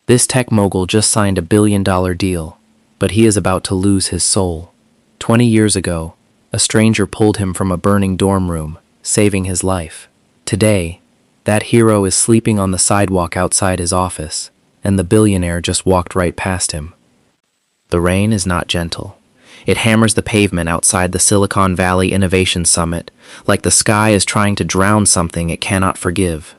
This tech mogul just signed a billion-dollar deal, but he is about to lose his soul. 20 years ago, a stranger pulled him from a burning dorm room, saving his life. Today, that hero is sleeping on the sidewalk outside his office, and the billionaire just walked right past him. The rain is not gentle. It hammers the pavement outside the Silicon Valley Innovation Summit, like the sky is trying to drown something it cannot forgive.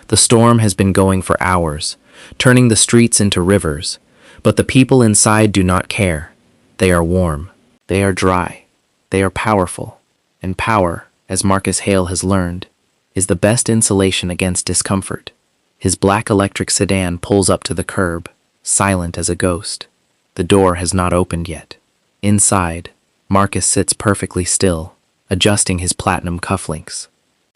The storm has been going for hours, turning the streets into rivers, but the people inside do not care. They are warm. They are dry. They are powerful. And power, as Marcus Hale has learned, is the best insulation against discomfort. His black electric sedan pulls up to the curb, silent as a ghost. The door has not opened yet. Inside, Marcus sits perfectly still, adjusting his platinum cufflinks.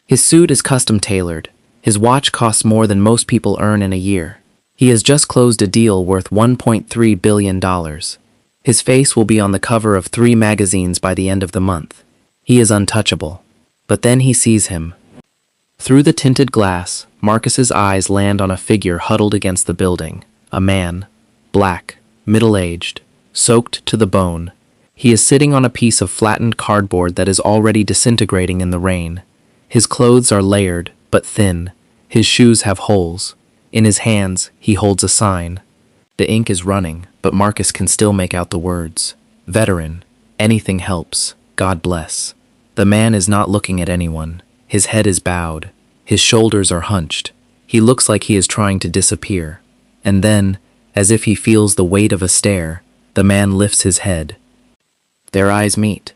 His suit is custom-tailored. His watch costs more than most people earn in a year. He has just closed a deal worth $1.3 billion. His face will be on the cover of 3 magazines by the end of the month. He is untouchable. But then he sees him. Through the tinted glass, Marcus's eyes land on a figure huddled against the building. A man, black, middle-aged, soaked to the bone. He is sitting on a piece of flattened cardboard that is already disintegrating in the rain. His clothes are layered, but thin. His shoes have holes. In his hands, he holds a sign. The ink is running, but Marcus can still make out the words. Veteran. Anything helps. God bless. The man is not looking at anyone. His head is bowed. His shoulders are hunched. He looks like he is trying to disappear. And then, as if he feels the weight of a stare, the man lifts his head. Their eyes meet.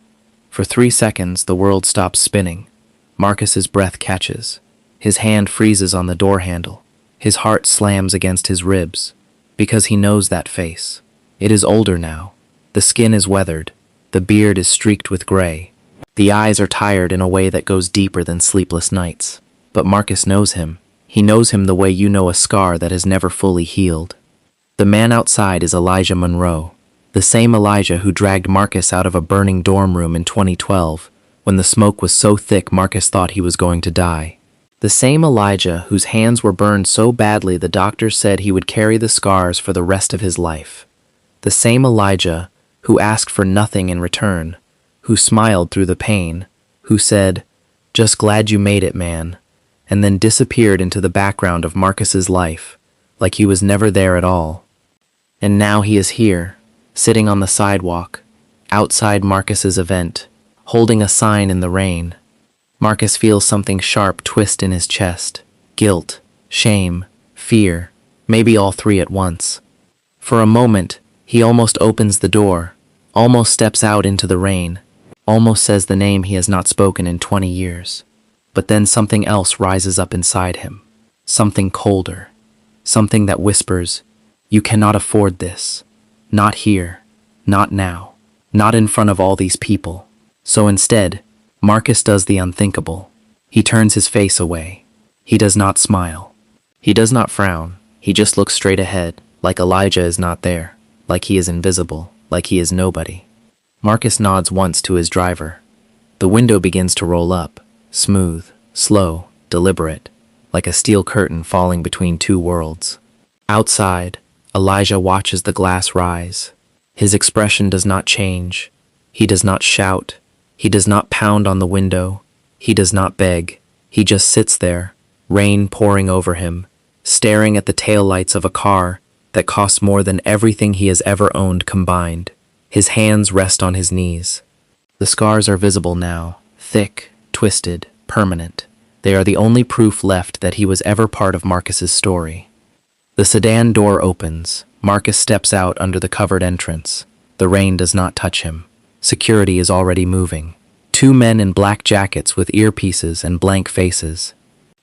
For 3 seconds, the world stops spinning. Marcus's breath catches. His hand freezes on the door handle. His heart slams against his ribs, because he knows that face. It is older now. The skin is weathered. The beard is streaked with gray. The eyes are tired in a way that goes deeper than sleepless nights. But Marcus knows him. He knows him the way you know a scar that has never fully healed. The man outside is Elijah Monroe, the same Elijah who dragged Marcus out of a burning dorm room in 2012, when the smoke was so thick Marcus thought he was going to die. The same Elijah whose hands were burned so badly the doctors said he would carry the scars for the rest of his life. The same Elijah who asked for nothing in return, who smiled through the pain, who said, "Just glad you made it, man," and then disappeared into the background of Marcus's life, like he was never there at all. And now he is here, sitting on the sidewalk, outside Marcus's event, holding a sign in the rain. Marcus feels something sharp twist in his chest. Guilt, shame, fear, maybe all 3 at once. For a moment, he almost opens the door, almost steps out into the rain, almost says the name he has not spoken in 20 years. But then something else rises up inside him. Something colder. Something that whispers, "You cannot afford this. Not here. Not now. Not in front of all these people." So instead, Marcus does the unthinkable. He turns his face away. He does not smile. He does not frown. He just looks straight ahead, like Elijah is not there, like he is invisible, like he is nobody. Marcus nods once to his driver. The window begins to roll up, smooth, slow, deliberate, like a steel curtain falling between 2 worlds. Outside, Elijah watches the glass rise. His expression does not change. He does not shout. He does not pound on the window. He does not beg. He just sits there, rain pouring over him, staring at the taillights of a car that costs more than everything he has ever owned combined. His hands rest on his knees. The scars are visible now, thick, twisted, permanent. They are the only proof left that he was ever part of Marcus's story. The sedan door opens. Marcus steps out under the covered entrance. The rain does not touch him. Security is already moving. 2 men in black jackets with earpieces and blank faces.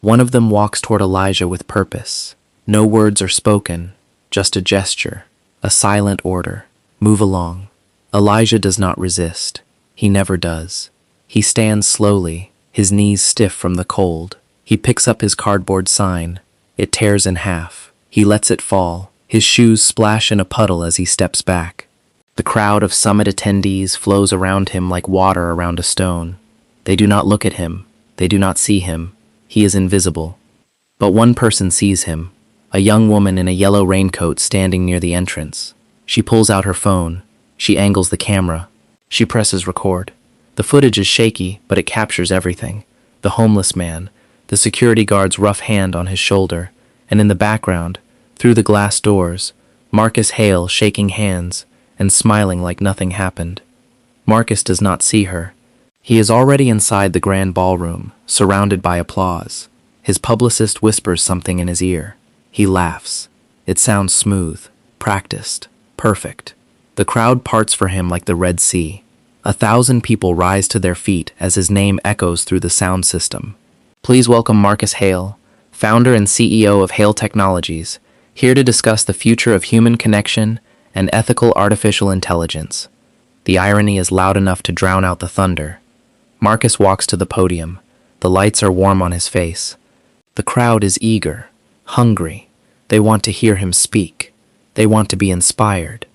One of them walks toward Elijah with purpose. No words are spoken, just a gesture, a silent order. Move along. Elijah does not resist. He never does. He stands slowly, his knees stiff from the cold. He picks up his cardboard sign. It tears in half. He lets it fall. His shoes splash in a puddle as he steps back. The crowd of summit attendees flows around him like water around a stone. They do not look at him. They do not see him. He is invisible. But one person sees him, a young woman in a yellow raincoat standing near the entrance. She pulls out her phone. She angles the camera. She presses record. The footage is shaky, but it captures everything. The homeless man, the security guard's rough hand on his shoulder, and in the background, through the glass doors, Marcus Hale shaking hands and smiling like nothing happened. Marcus does not see her. He is already inside the grand ballroom, surrounded by applause. His publicist whispers something in his ear. He laughs. It sounds smooth, practiced, perfect. The crowd parts for him like the Red Sea. 1,000 people rise to their feet as his name echoes through the sound system. Please welcome Marcus Hale, founder and CEO of Hale Technologies, here to discuss the future of human connection and ethical artificial intelligence. The irony is loud enough to drown out the thunder. Marcus walks to the podium. The lights are warm on his face. The crowd is eager, hungry. They want to hear him speak. They want to be inspired.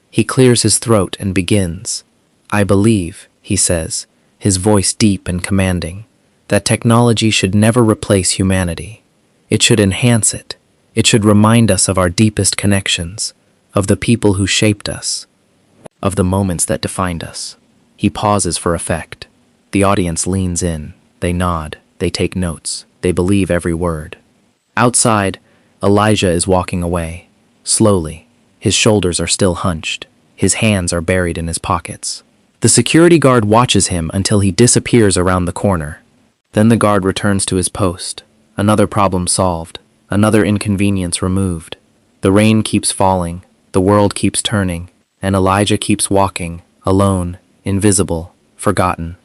He clears his throat and begins. I believe, he says, his voice deep and commanding, that technology should never replace humanity. It should enhance it. It should remind us of our deepest connections, of the people who shaped us, of the moments that defined us. He pauses for effect. The audience leans in. They nod. They take notes. They believe every word. Outside, Elijah is walking away, slowly. His shoulders are still hunched. His hands are buried in his pockets. The security guard watches him until he disappears around the corner. Then the guard returns to his post. Another problem solved. Another inconvenience removed. The rain keeps falling. The world keeps turning. And Elijah keeps walking, alone, invisible, forgotten.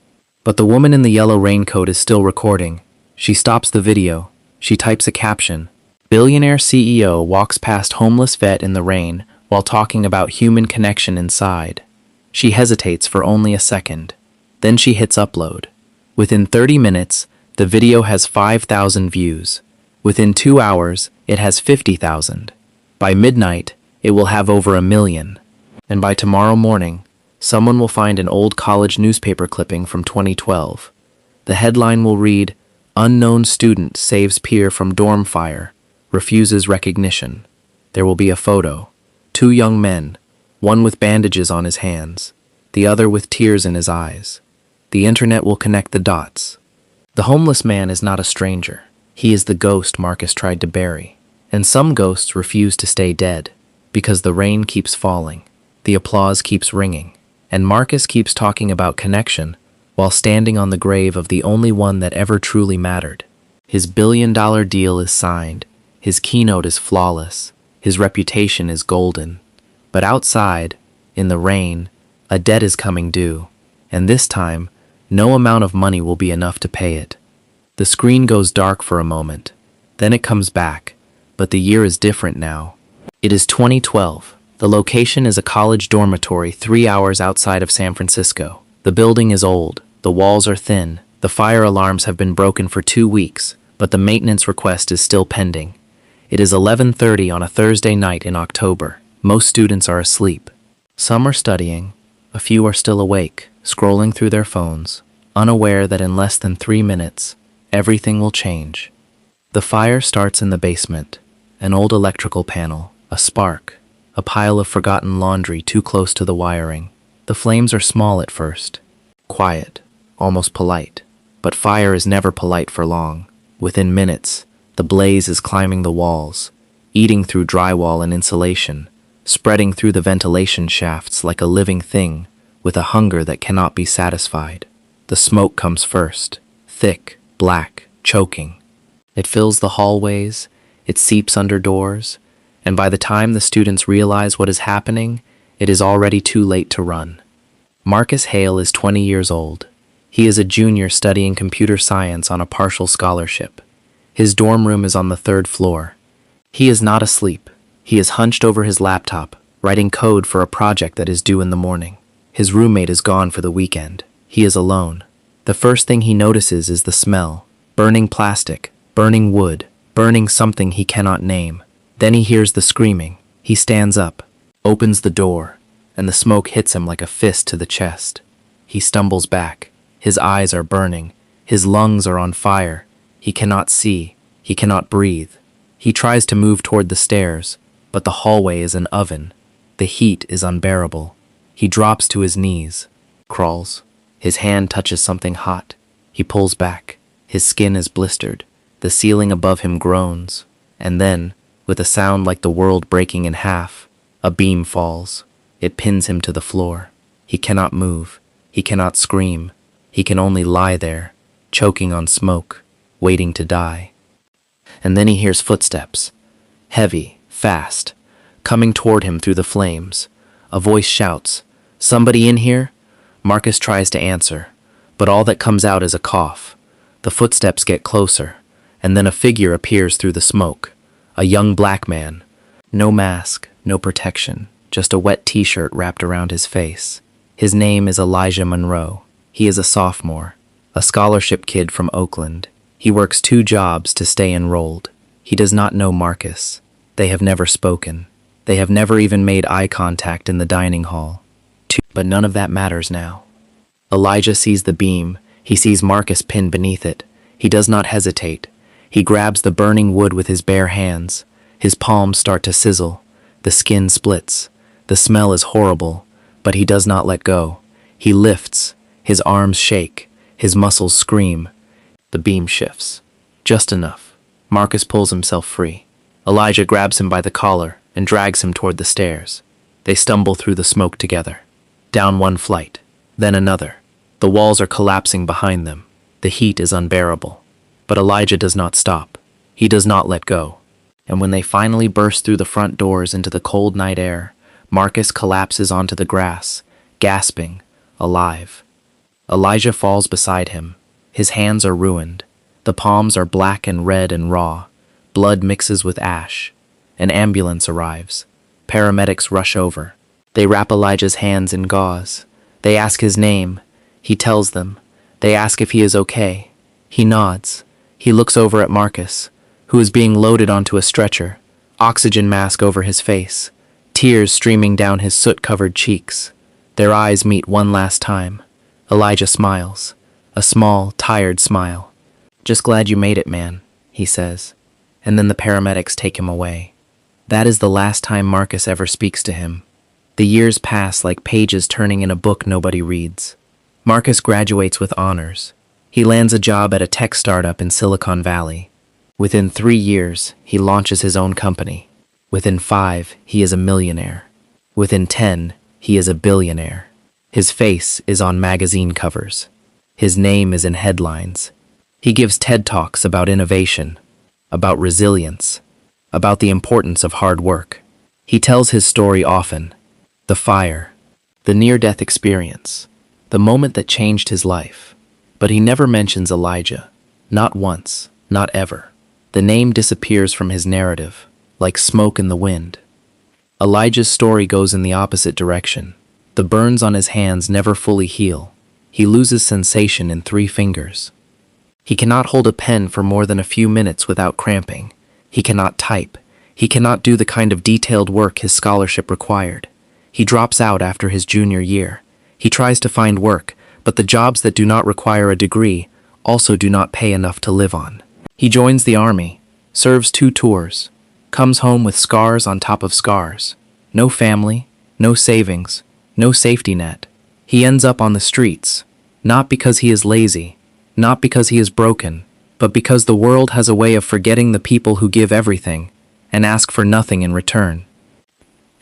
But the woman in the yellow raincoat is still recording. She stops the video. She types a caption. Billionaire CEO walks past homeless vet in the rain while talking about human connection inside. She hesitates for only a second. Then she hits upload. Within 30 minutes, the video has 5,000 views. Within 2 hours, it has 50,000. By midnight, it will have over 1 million. And by tomorrow morning, someone will find an old college newspaper clipping from 2012. The headline will read, Unknown student saves peer from dorm fire, refuses recognition. There will be a photo. 2 young men, one with bandages on his hands, the other with tears in his eyes. The internet will connect the dots. The homeless man is not a stranger. He is the ghost Marcus tried to bury. And some ghosts refuse to stay dead, because the rain keeps falling, the applause keeps ringing, and Marcus keeps talking about connection while standing on the grave of the only one that ever truly mattered. His billion-dollar deal is signed. His keynote is flawless. His reputation is golden. But outside, in the rain, a debt is coming due, and this time, no amount of money will be enough to pay it. The screen goes dark for a moment. Then it comes back, but the year is different now. It is 2012. The location is a college dormitory 3 hours outside of San Francisco. The building is old. The walls are thin. The fire alarms have been broken for 2 weeks, but the maintenance request is still pending. It is 11:30 on a Thursday night in October. Most students are asleep. Some are studying. A few are still awake, scrolling through their phones, unaware that in less than 3 minutes, everything will change. The fire starts in the basement. An old electrical panel, a spark, a pile of forgotten laundry too close to the wiring. The flames are small at first, quiet, almost polite. But fire is never polite for long. Within minutes, the blaze is climbing the walls, eating through drywall and insulation, spreading through the ventilation shafts like a living thing with a hunger that cannot be satisfied. The smoke comes first, thick, black, choking. It fills the hallways, it seeps under doors, and by the time the students realize what is happening, it is already too late to run. Marcus Hale is 20 years old. He is a junior studying computer science on a partial scholarship. His dorm room is on the 3rd floor. He is not asleep. He is hunched over his laptop, writing code for a project that is due in the morning. His roommate is gone for the weekend. He is alone. The first thing he notices is the smell. Burning plastic, burning wood, burning something he cannot name. Then he hears the screaming. He stands up, opens the door, and the smoke hits him like a fist to the chest. He stumbles back. His eyes are burning. His lungs are on fire. He cannot see. He cannot breathe. He tries to move toward the stairs, but the hallway is an oven. The heat is unbearable. He drops to his knees, crawls. His hand touches something hot. He pulls back. His skin is blistered. The ceiling above him groans. And then, with a sound like the world breaking in half, a beam falls. It pins him to the floor. He cannot move. He cannot scream. He can only lie there, choking on smoke, waiting to die. And then he hears footsteps, heavy, fast, coming toward him through the flames. A voice shouts, "Somebody in here?" Marcus tries to answer, but all that comes out is a cough. The footsteps get closer, and then a figure appears through the smoke. A young black man. No mask, no protection, just a wet t-shirt wrapped around his face. His name is Elijah Monroe. He is a sophomore, a scholarship kid from Oakland. He works 2 jobs to stay enrolled. He does not know Marcus. They have never spoken. They have never even made eye contact in the dining hall. But none of that matters now. Elijah sees the beam. He sees Marcus pinned beneath it. He does not hesitate. He grabs the burning wood with his bare hands. His palms start to sizzle. The skin splits. The smell is horrible, but he does not let go. He lifts. His arms shake. His muscles scream. The beam shifts. Just enough. Marcus pulls himself free. Elijah grabs him by the collar and drags him toward the stairs. They stumble through the smoke together. Down one flight, then another. The walls are collapsing behind them. The heat is unbearable. But Elijah does not stop. He does not let go. And when they finally burst through the front doors into the cold night air, Marcus collapses onto the grass, gasping, alive. Elijah falls beside him. His hands are ruined. The palms are black and red and raw. Blood mixes with ash. An ambulance arrives. Paramedics rush over. They wrap Elijah's hands in gauze. They ask his name. He tells them. They ask if he is okay. He nods. He looks over at Marcus, who is being loaded onto a stretcher, oxygen mask over his face, tears streaming down his soot-covered cheeks. Their eyes meet one last time. Elijah smiles, a small, tired smile. "Just glad you made it, man," he says. And then the paramedics take him away. That is the last time Marcus ever speaks to him. The years pass like pages turning in a book nobody reads. Marcus graduates with honors. He lands a job at a tech startup in Silicon Valley. Within 3 years, he launches his own company. Within 5, he is a millionaire. Within 10, he is a billionaire. His face is on magazine covers. His name is in headlines. He gives TED Talks about innovation, about resilience, about the importance of hard work. He tells his story often. The fire, the near-death experience, the moment that changed his life. But he never mentions Elijah. Not once, not ever. The name disappears from his narrative, like smoke in the wind. Elijah's story goes in the opposite direction. The burns on his hands never fully heal. He loses sensation in 3 fingers. He cannot hold a pen for more than a few minutes without cramping. He cannot type. He cannot do the kind of detailed work his scholarship required. He drops out after his junior year. He tries to find work, but the jobs that do not require a degree also do not pay enough to live on. He joins the army, serves 2 tours, comes home with scars on top of scars. No family, no savings, no safety net. He ends up on the streets, not because he is lazy, not because he is broken, but because the world has a way of forgetting the people who give everything and ask for nothing in return.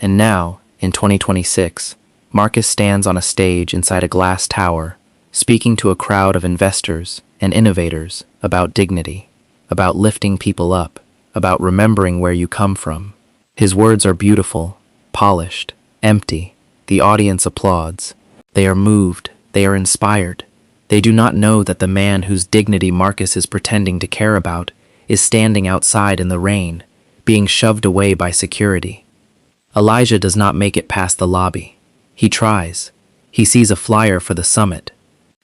And now, in 2026, Marcus stands on a stage inside a glass tower, speaking to a crowd of investors and innovators about dignity, about lifting people up, about remembering where you come from. His words are beautiful, polished, empty. The audience applauds. They are moved. They are inspired. They do not know that the man whose dignity Marcus is pretending to care about is standing outside in the rain, being shoved away by security. Elijah does not make it past the lobby. He tries. He sees a flyer for the summit.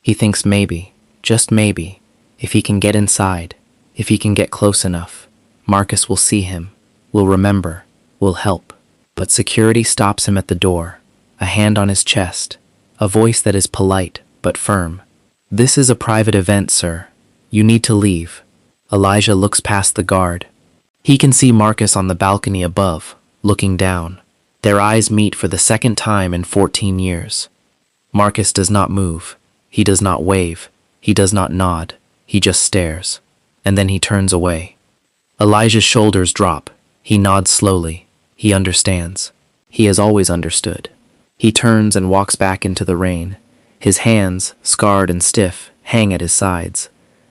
He thinks maybe, just maybe, if he can get inside, if he can get close enough, Marcus will see him, will remember, will help. But security stops him at the door, a hand on his chest, a voice that is polite but firm. "This is a private event, sir. You need to leave." Elijah looks past the guard. He can see Marcus on the balcony above, looking down. Their eyes meet for the second time in 14 years. Marcus does not move. He does not wave. He does not nod. He just stares. And then he turns away. Elijah's shoulders drop. He nods slowly. He understands. He has always understood. He turns and walks back into the rain. His hands, scarred and stiff, hang at his sides.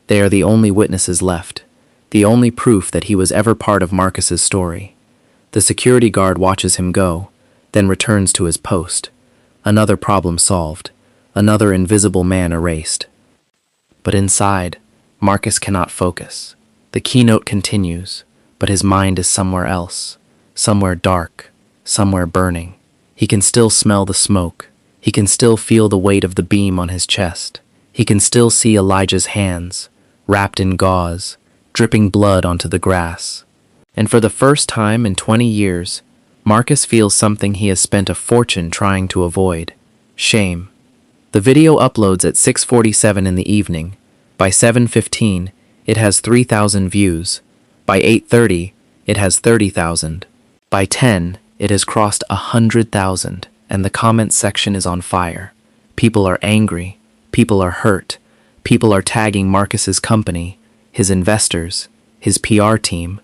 They are the only witnesses left, the only proof that he was ever part of Marcus's story. The security guard watches him go, then returns to his post. Another problem solved, another invisible man erased. But inside, Marcus cannot focus. The keynote continues, but his mind is somewhere else, somewhere dark, somewhere burning. He can still smell the smoke. He can still feel the weight of the beam on his chest. He can still see Elijah's hands, wrapped in gauze, dripping blood onto the grass. And for the first time in 20 years, Marcus feels something he has spent a fortune trying to avoid: shame. The video uploads at 6:47 in the evening. By 7:15, it has 3,000 views. By 8:30, it has 30,000. By 10, it has crossed 100,000, and the comment section is on fire. People are angry. People are hurt. People are tagging Marcus's company, his investors, his PR team.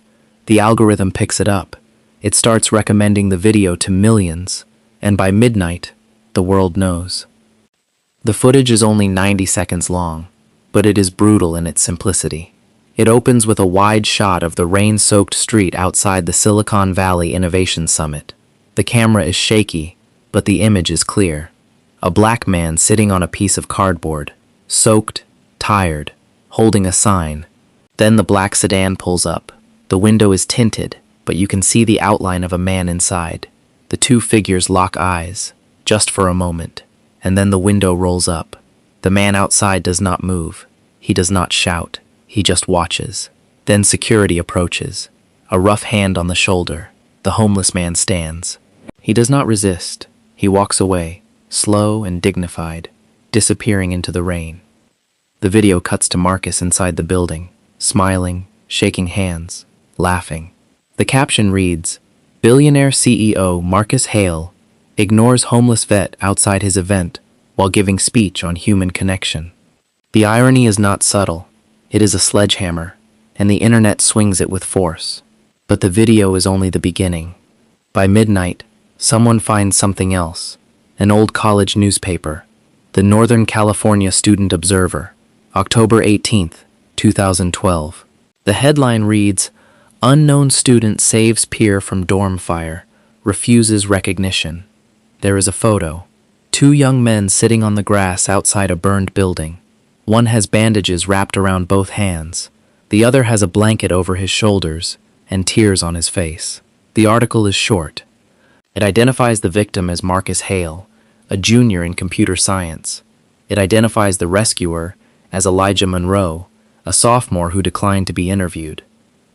The algorithm picks it up. It starts recommending the video to millions, and by midnight, the world knows. The footage is only 90 seconds long, but it is brutal in its simplicity. It opens with a wide shot of the rain-soaked street outside the Silicon Valley Innovation Summit. The camera is shaky, but the image is clear. A black man sitting on a piece of cardboard, soaked, tired, holding a sign. Then the black sedan pulls up. The window is tinted, but you can see the outline of a man inside. The two figures lock eyes, just for a moment, and then the window rolls up. The man outside does not move. He does not shout. He just watches. Then security approaches. A rough hand on the shoulder. The homeless man stands. He does not resist. He walks away, slow and dignified, disappearing into the rain. The video cuts to Marcus inside the building, smiling, shaking hands, laughing. The caption reads, "Billionaire CEO Marcus Hale ignores homeless vet outside his event while giving speech on human connection." The irony is not subtle. It is a sledgehammer, and the internet swings it with force. But the video is only the beginning. By midnight, someone finds something else. An old college newspaper, the Northern California Student Observer, October 18th, 2012. The headline reads, "Unknown student saves peer from dorm fire, refuses recognition." There is a photo. Two young men sitting on the grass outside a burned building. One has bandages wrapped around both hands. The other has a blanket over his shoulders and tears on his face. The article is short. It identifies the victim as Marcus Hale, a junior in computer science. It identifies the rescuer as Elijah Monroe, a sophomore who declined to be interviewed.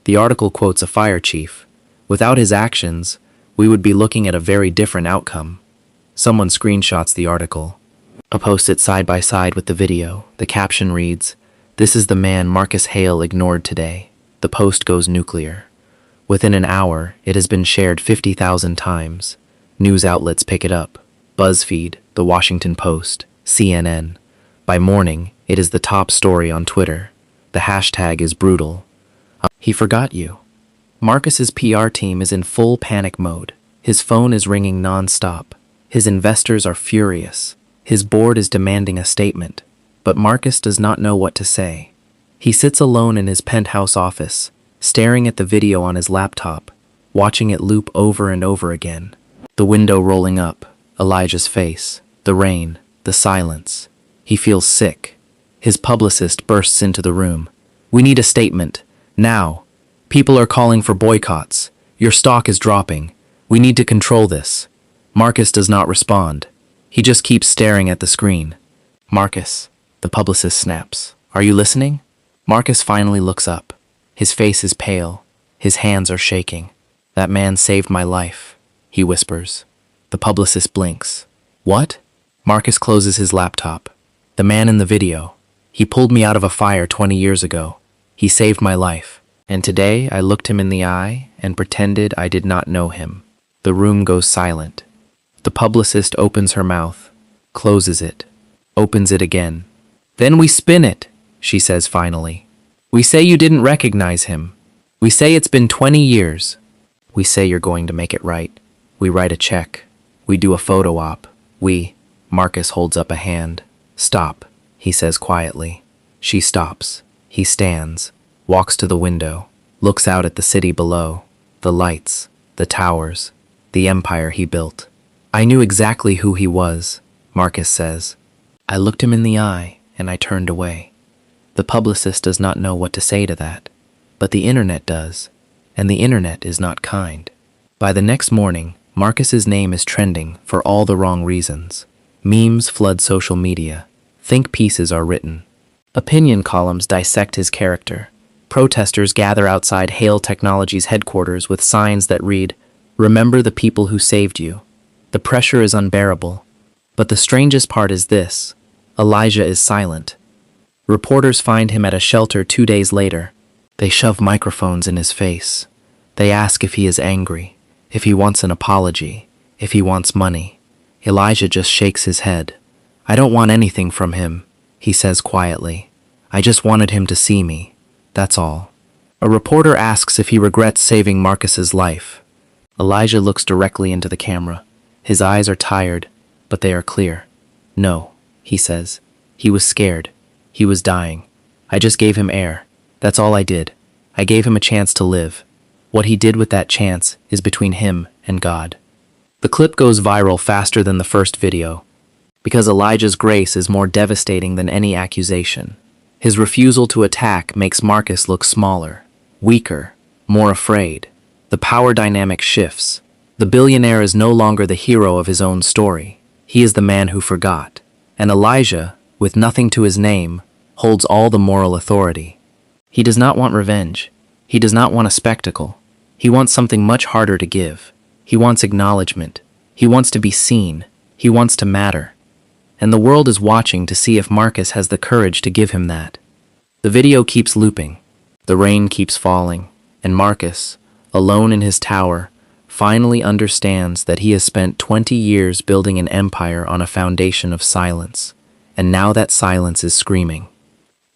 The article quotes a fire chief. Without his actions, we would be looking at a very different outcome. Someone screenshots the article, posts it side by side with the video. The caption reads, "This is the man Marcus Hale ignored today." The post goes nuclear. Within an hour, it has been shared 50,000 times. News outlets pick it up. BuzzFeed, The Washington Post, CNN. By morning, it is the top story on Twitter. The hashtag is brutal. He forgot you. Marcus's PR team is in full panic mode. His phone is ringing non-stop. His investors are furious. His board is demanding a statement. But Marcus does not know what to say. He sits alone in his penthouse office, staring at the video on his laptop, watching it loop over and over again. The window rolling up, Elijah's face, the rain, the silence. He feels sick. His publicist bursts into the room. "We need a statement. Now. People are calling for boycotts. Your stock is dropping. We need to control this." Marcus does not respond. He just keeps staring at the screen. "Marcus," the publicist snaps. "Are you listening?" Marcus finally looks up. His face is pale. His hands are shaking. "That man saved my life," he whispers. The publicist blinks. "What?" Marcus closes his laptop. "The man in the video. He pulled me out of a fire 20 years ago. He saved my life." And today I looked him in the eye and pretended I did not know him. The room goes silent. The publicist opens her mouth, closes it, opens it again. Then we spin it, she says finally. We say you didn't recognize him. We say it's been 20 years. We say you're going to make it right. We write a check. We do a photo op. Marcus holds up a hand. Stop, he says quietly. She stops. He stands, walks to the window, looks out at the city below, the lights, the towers, the empire he built. I knew exactly who he was, Marcus says. I looked him in the eye and I turned away. The publicist does not know what to say to that, but the internet does, and the internet is not kind. By the next morning, Marcus's name is trending for all the wrong reasons. Memes flood social media. Think pieces are written. Opinion columns dissect his character. Protesters gather outside Hale Technologies headquarters with signs that read, "Remember the people who saved you." The pressure is unbearable. But the strangest part is this: Elijah is silent. Reporters find him at a shelter 2 days later. They shove microphones in his face. They ask if he is angry, if he wants an apology, if he wants money. Elijah just shakes his head. I don't want anything from him, he says quietly. I just wanted him to see me. That's all. A reporter asks if he regrets saving Marcus's life. Elijah looks directly into the camera. His eyes are tired, but they are clear. No, he says. He was scared. He was dying. I just gave him air. That's all I did. I gave him a chance to live. What he did with that chance is between him and God. The clip goes viral faster than the first video, because Elijah's grace is more devastating than any accusation. His refusal to attack makes Marcus look smaller, weaker, more afraid. The power dynamic shifts. The billionaire is no longer the hero of his own story. He is the man who forgot. And Elijah, with nothing to his name, holds all the moral authority. He does not want revenge. He does not want a spectacle. He wants something much harder to give. He wants acknowledgement. He wants to be seen. He wants to matter. And the world is watching to see if Marcus has the courage to give him that. The video keeps looping. The rain keeps falling. And Marcus, alone in his tower, finally understands that he has spent 20 years building an empire on a foundation of silence. And now that silence is screaming.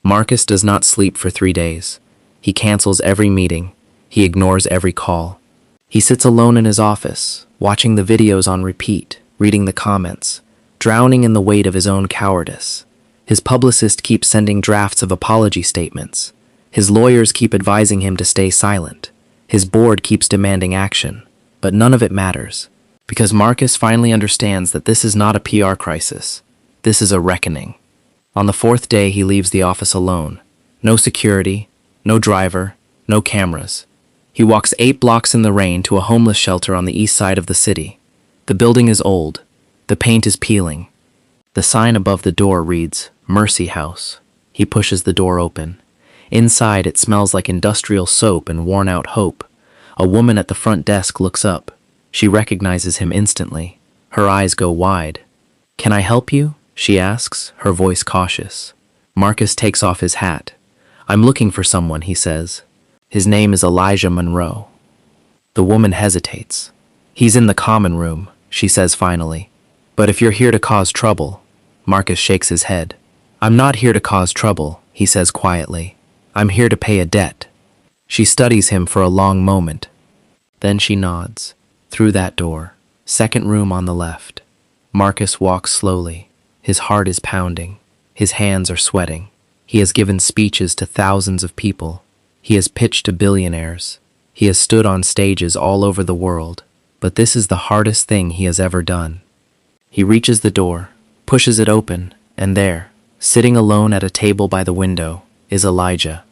Marcus does not sleep for 3 days. He cancels every meeting. He ignores every call. He sits alone in his office, watching the videos on repeat, reading the comments, drowning in the weight of his own cowardice. His publicist keeps sending drafts of apology statements. His lawyers keep advising him to stay silent. His board keeps demanding action. But none of it matters, because Marcus finally understands that this is not a PR crisis. This is a reckoning. On the 4th day, he leaves the office alone. No security, no driver, no cameras. He walks 8 blocks in the rain to a homeless shelter on the east side of the city. The building is old. The paint is peeling. The sign above the door reads, Mercy House. He pushes the door open. Inside, it smells like industrial soap and worn-out hope. A woman at the front desk looks up. She recognizes him instantly. Her eyes go wide. Can I help you? She asks, her voice cautious. Marcus takes off his hat. I'm looking for someone, he says. His name is Elijah Monroe. The woman hesitates. He's in the common room, she says finally. But if you're here to cause trouble, Marcus shakes his head. I'm not here to cause trouble, he says quietly. I'm here to pay a debt. She studies him for a long moment. Then she nods. Through that door, 2nd room on the left. Marcus walks slowly. His heart is pounding. His hands are sweating. He has given speeches to thousands of people. He has pitched to billionaires. He has stood on stages all over the world. But this is the hardest thing he has ever done. He reaches the door, pushes it open, and there, sitting alone at a table by the window, is Elijah.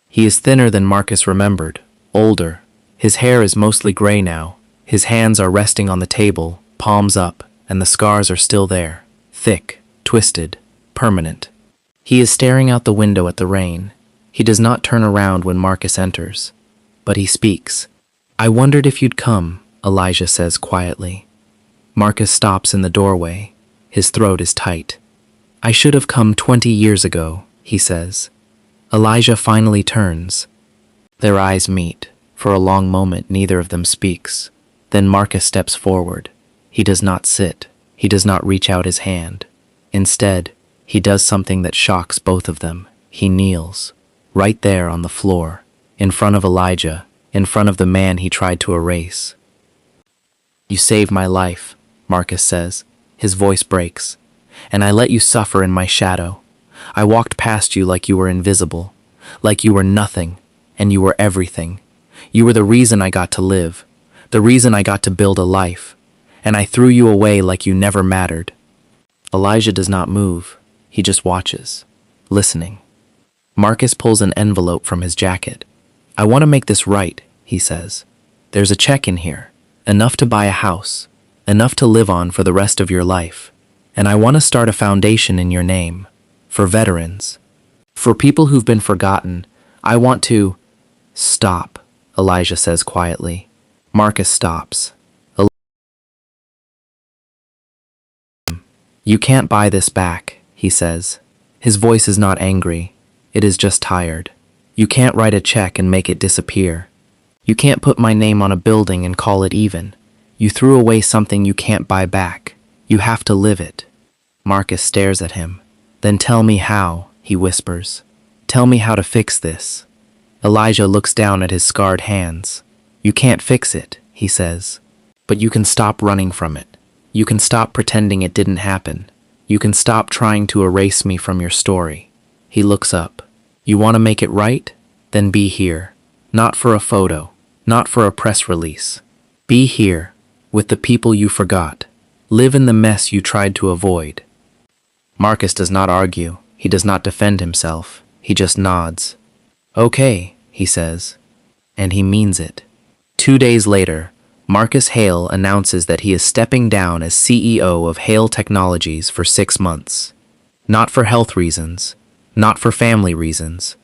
He is thinner than Marcus remembered, older. His hair is mostly gray now. His hands are resting on the table, palms up, and the scars are still there, thick, twisted, permanent. He is staring out the window at the rain. He does not turn around when Marcus enters, but he speaks. I wondered if you'd come, Elijah says quietly. Marcus stops in the doorway. His throat is tight. I should have come 20 years ago, he says. Elijah finally turns. Their eyes meet. For a long moment, neither of them speaks. Then Marcus steps forward. He does not sit. He does not reach out his hand. Instead, he does something that shocks both of them. He kneels, right there on the floor, in front of Elijah, in front of the man he tried to erase. "You saved my life," Marcus says. His voice breaks. "And I let you suffer in my shadow. I walked past you like you were invisible, like you were nothing, and you were everything. You were the reason I got to live, the reason I got to build a life, and I threw you away like you never mattered." Elijah does not move. He just watches, listening. Marcus pulls an envelope from his jacket. "I want to make this right," he says. "There's a check in here, enough to buy a house, enough to live on for the rest of your life. And I want to start a foundation in your name, for veterans, for people who've been forgotten. I want to—" "Stop," Elijah says quietly. Marcus stops. "You can't buy this back," he says. His voice is not angry. It is just tired. "You can't write a check and make it disappear. You can't put my name on a building and call it even. You threw away something you can't buy back. You have to live it." Marcus stares at him. "Then tell me how," he whispers. "Tell me how to fix this." Elijah looks down at his scarred hands. "You can't fix it," he says. "But you can stop running from it. You can stop pretending it didn't happen. You can stop trying to erase me from your story." He looks up. "You want to make it right? Then be here. Not for a photo, not for a press release. Be here, with the people you forgot. Live in the mess you tried to avoid." Marcus does not argue. He does not defend himself. He just nods. "Okay," he says. And he means it. 2 days later, Marcus Hale announces that he is stepping down as CEO of Hale Technologies for 6 months. Not for health reasons, not for family reasons,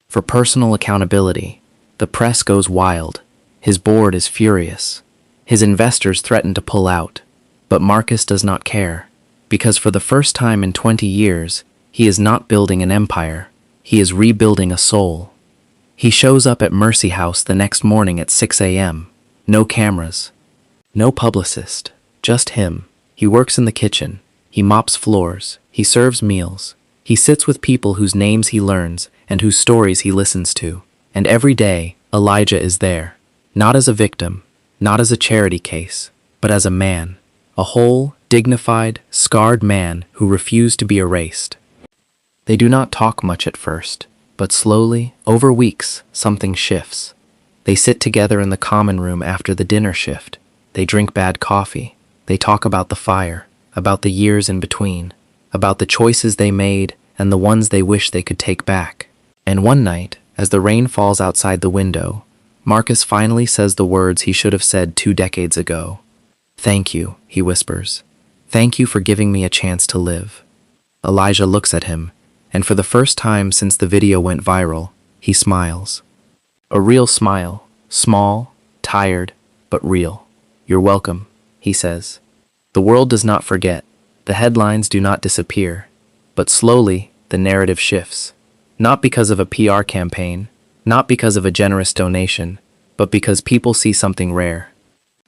for personal accountability. The press goes wild. His board is furious. His investors threaten to pull out. But Marcus does not care, because for the first time in 20 years, he is not building an empire. He is rebuilding a soul. He shows up at Mercy House the next morning at 6 a.m. No cameras. No publicist. Just him. He works in the kitchen. He mops floors. He serves meals. He sits with people whose names he learns and whose stories he listens to. And every day, Elijah is there. Not as a victim, not as a charity case, but as a man. A whole, dignified, scarred man who refused to be erased. They do not talk much at first, but slowly, over weeks, something shifts. They sit together in the common room after the dinner shift. They drink bad coffee. They talk about the fire, about the years in between, about the choices they made and the ones they wish they could take back. And one night, as the rain falls outside the window, Marcus finally says the words he should have said 2 decades ago. "Thank you," he whispers. "Thank you for giving me a chance to live." Elijah looks at him, and for the first time since the video went viral, he smiles. A real smile, small, tired, but real. "You're welcome," he says. The world does not forget. The headlines do not disappear. But slowly, the narrative shifts. Not because of a PR campaign, not because of a generous donation, but because people see something rare.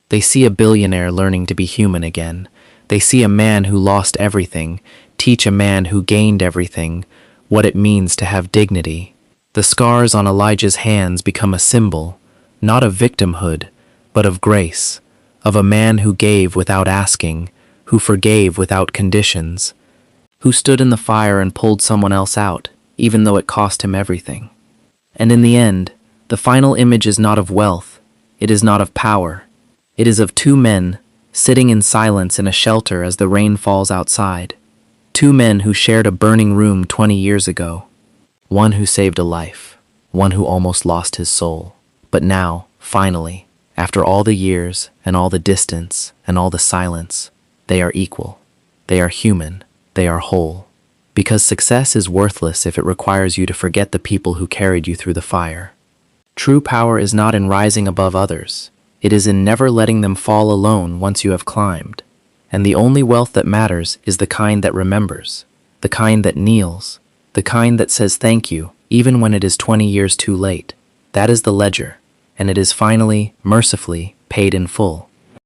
They see a billionaire learning to be human again. They see a man who lost everything teach a man who gained everything what it means to have dignity. The scars on Elijah's hands become a symbol, not of victimhood, but of grace, of a man who gave without asking, who forgave without conditions, who stood in the fire and pulled someone else out, even though it cost him everything. And in the end, the final image is not of wealth, it is not of power. It is of 2 men sitting in silence in a shelter as the rain falls outside. 2 men who shared a burning room 20 years ago. One who saved a life, one who almost lost his soul. But now, finally, after all the years and all the distance and all the silence, they are equal. They are human. They are whole. Because success is worthless if it requires you to forget the people who carried you through the fire. True power is not in rising above others. It is in never letting them fall alone once you have climbed. And the only wealth that matters is the kind that remembers, the kind that kneels, the kind that says thank you, even when it is 20 years too late. That is the ledger, and it is finally, mercifully, paid in full.